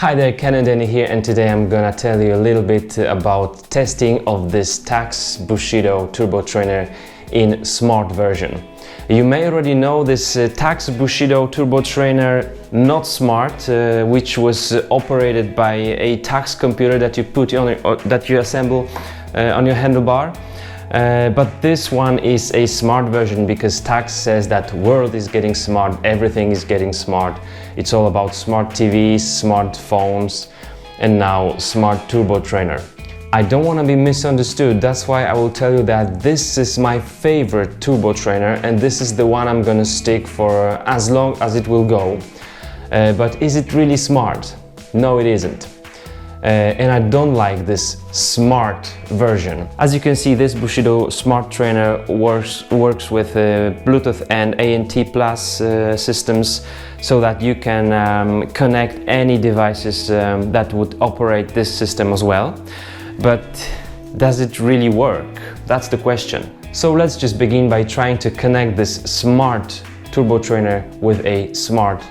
Hi there, Ken and Danny here, and today I'm gonna tell you a little bit about testing of this Tacx Bushido turbo trainer in smart version. You may already know this Tacx Bushido turbo trainer not smart, which was operated by a Tacx computer that you put on that you assemble on your handlebar. But this one is a smart version because Tacx says that world is getting smart, everything is getting smart. It's all about smart TVs, smart phones, and now smart turbo trainer. I don't want to be misunderstood, that's why I will tell you that this is my favorite turbo trainer and this is the one I'm gonna stick for as long as it will go. But is it really smart? No, it isn't. And I don't like this smart version. As you can see, this Bushido smart trainer works with Bluetooth and ANT Plus systems, so that you can connect any devices that would operate this system as well. But does it really work? That's the question. So let's just begin by trying to connect this smart turbo trainer with a smart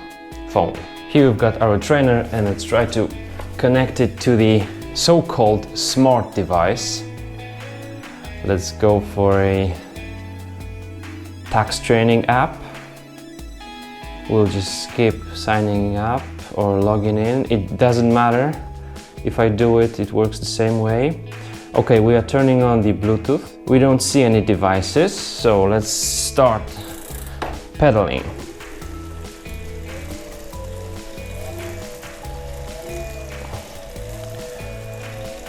phone. Here we've got our trainer, and let's try to connect it to the so-called smart device. Let's go for a Tacx training app. We'll just skip signing up or logging in. It doesn't matter. If I do it, it works the same way. Okay, we are turning on the Bluetooth. We don't see any devices, so let's start pedaling.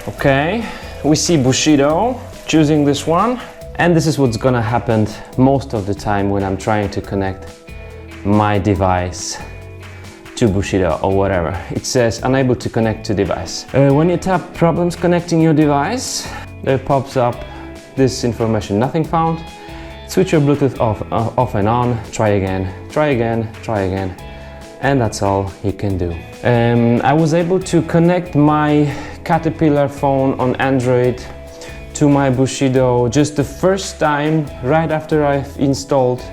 Okay, we see Bushido, choosing this one, and this is what's gonna happen most of the time when I'm trying to connect my device to Bushido or whatever. It says unable to connect to device. When you tap problems connecting your device, there pops up this information: nothing found. Switch your Bluetooth off and on, try again, try again, try again, and that's all you can do. I was able to connect my Caterpillar phone on Android to my Bushido just the first time, right after I've installed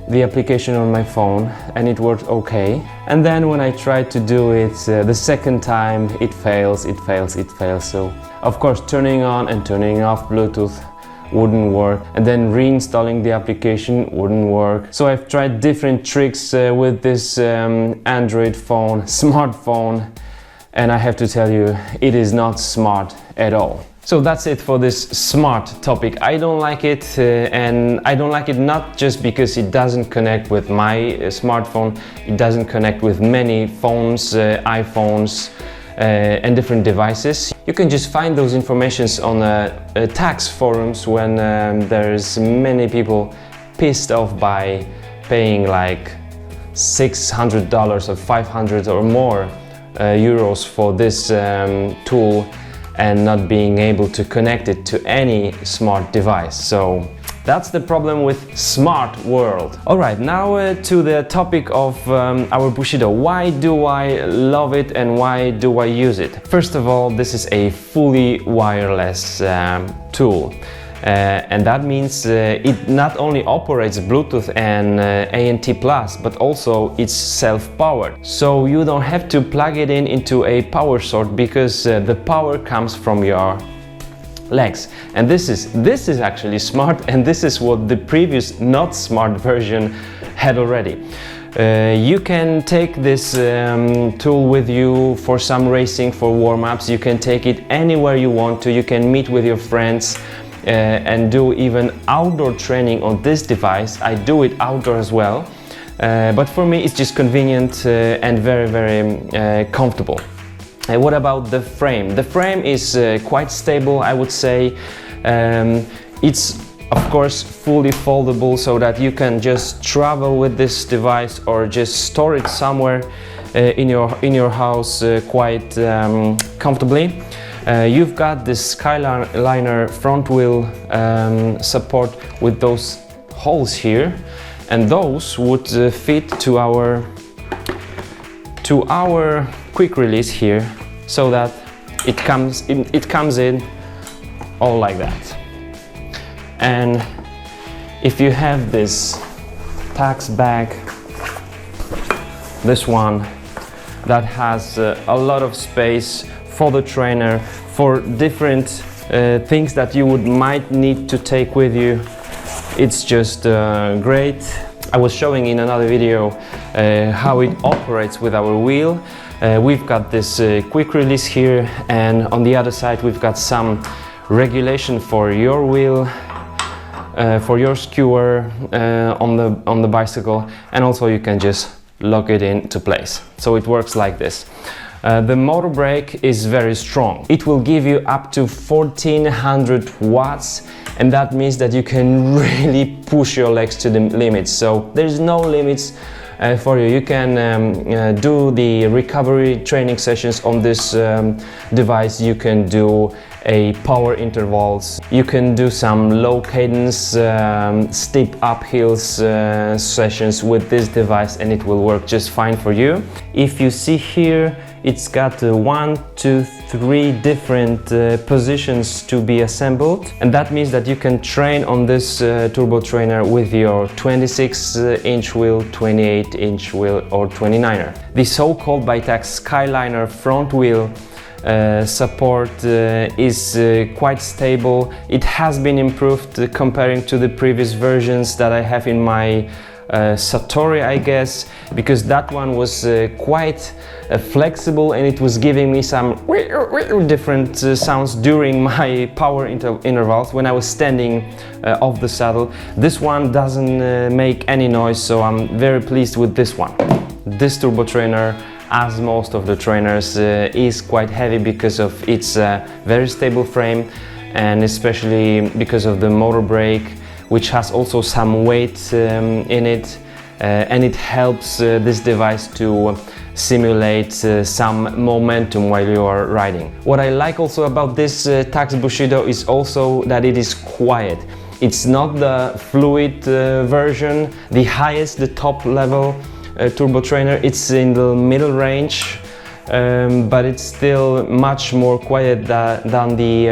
the application on my phone, and it worked okay. And then when I tried to do it the second time, it fails. So of course turning on and turning off Bluetooth wouldn't work, and then reinstalling the application wouldn't work. So I've tried different tricks with this Android phone, smartphone, and I have to tell you, it is not smart at all. So that's it for this smart topic. I don't like it, and I don't like it not just because it doesn't connect with my smartphone, it doesn't connect with many phones, iPhones, and different devices. You can just find those informations on Tacx forums when there's many people pissed off by paying like $600 or 500 or more euros for this tool and not being able to connect it to any smart device. So that's the problem with smart world. Alright, now to the topic of our Bushido. Why do I love it and why do I use it? First of all, this is a fully wireless tool. And that means it not only operates Bluetooth and ANT Plus, but also it's self-powered. So you don't have to plug it into a power source because the power comes from your legs. And this is actually smart, and this is what the previous not smart version had already. You can take this tool with you for some racing, for warm-ups. You can take it anywhere you want to. You can meet with your friends and do even outdoor training on this device. I do it outdoor as well, but for me it's just convenient and very comfortable. What about the frame? The frame is quite stable, I would say. It's of course fully foldable, so that you can just travel with this device or just store it somewhere in your house quite comfortably. You've got this Skyliner front wheel support with those holes here, and those would fit to our quick release here, so that it comes in all like that. And if you have this Tacx bag, this one that has a lot of space for the trainer, for different things that you might need to take with you. It's just great. I was showing in another video how it operates with our wheel. We've got this quick release here, and on the other side we've got some regulation for your wheel, for your skewer on the bicycle, and also you can just lock it into place. So it works like this. The motor brake is very strong. It will give you up to 1400 watts, and that means that you can really push your legs to the limits. So there's no limits for you. You can do the recovery training sessions on this device. You can do power intervals. You can do some low cadence steep uphills sessions with this device, and it will work just fine for you. If you see here, it's got 1, 2, 3 different positions to be assembled, and that means that you can train on this turbo trainer with your 26-inch wheel, 28-inch wheel or 29er. The so-called by Tacx Skyliner front wheel support is quite stable. It has been improved comparing to the previous versions that I have in my Satori, I guess, because that one was quite flexible, and it was giving me some different sounds during my power intervals when I was standing off the saddle. This one doesn't make any noise, so I'm very pleased with this one. This turbo trainer, as most of the trainers, is quite heavy because of its very stable frame, and especially because of the motor brake, which has also some weight in it, and it helps this device to simulate some momentum while you are riding. What I like also about this Tacx Bushido is also that it is quiet. It's not the fluid version, the highest, the top level turbo trainer. It's in the middle range, but it's still much more quiet than the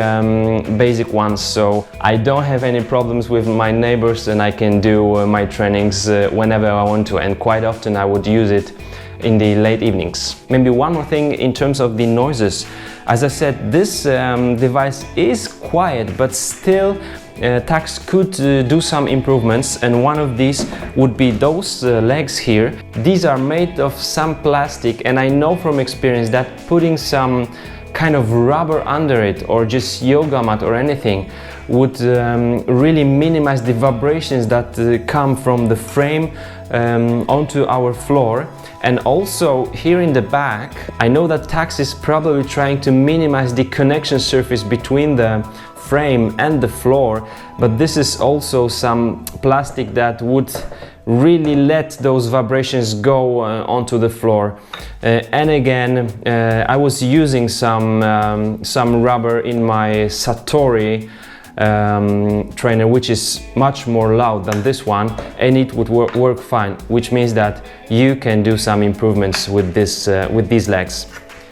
basic ones, so I don't have any problems with my neighbors, and I can do my trainings whenever I want to, and quite often I would use it in the late evenings. Maybe one more thing in terms of the noises. As I said, this device is quiet, but still Tacx could do some improvements, and one of these would be those legs here. These are made of some plastic, and I know from experience that putting some kind of rubber under it, or just yoga mat or anything, would really minimize the vibrations that come from the frame onto our floor. And also here in the back, I know that Tacx is probably trying to minimize the connection surface between the frame and the floor, but this is also some plastic that would really let those vibrations go onto the floor. And again, I was using some rubber in my Satori trainer, which is much more loud than this one, and it would work fine, which means that you can do some improvements with this with these legs.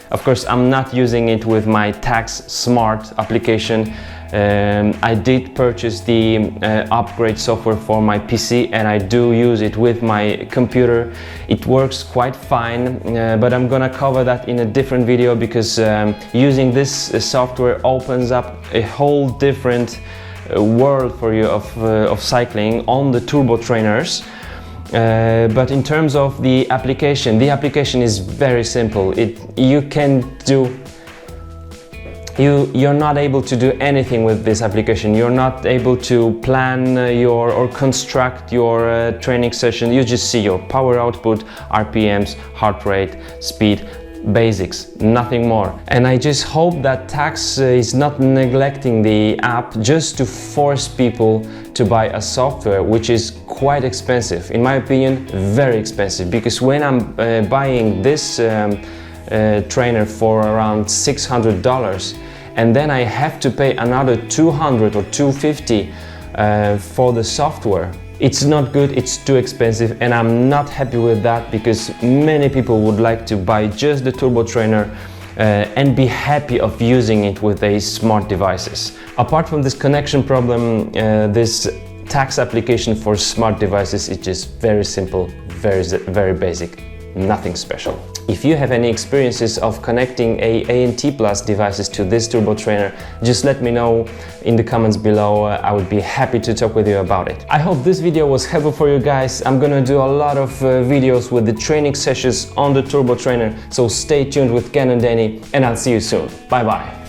Of course, I'm not using it with my Tacx Smart application. I did purchase the upgrade software for my PC, and I do use it with my computer. It works quite fine, but I'm gonna cover that in a different video, because using this software opens up a whole different world for you of cycling on the turbo trainers. But in terms of the application is very simple. You're not able to do anything with this application. You're not able to plan or construct your training session. You just see your power output, RPMs, heart rate, speed, basics, nothing more. And I just hope that Tacx is not neglecting the app just to force people to buy a software which is quite expensive. In my opinion, very expensive, because when I'm buying this trainer for around $600, and then I have to pay another $200 or $250 for the software. It's not good, it's too expensive, and I'm not happy with that, because many people would like to buy just the turbo trainer and be happy of using it with their smart devices. Apart from this connection problem, this Tacx application for smart devices is just very simple, very basic. nothing special. If you have any experiences of connecting ANT Plus devices to this turbo trainer, just let me know in the comments below. I would be happy to talk with you about it. I hope this video was helpful for you guys. I'm gonna do a lot of videos with the training sessions on the turbo trainer, so stay tuned with Ken and Danny, and I'll see you soon. Bye bye.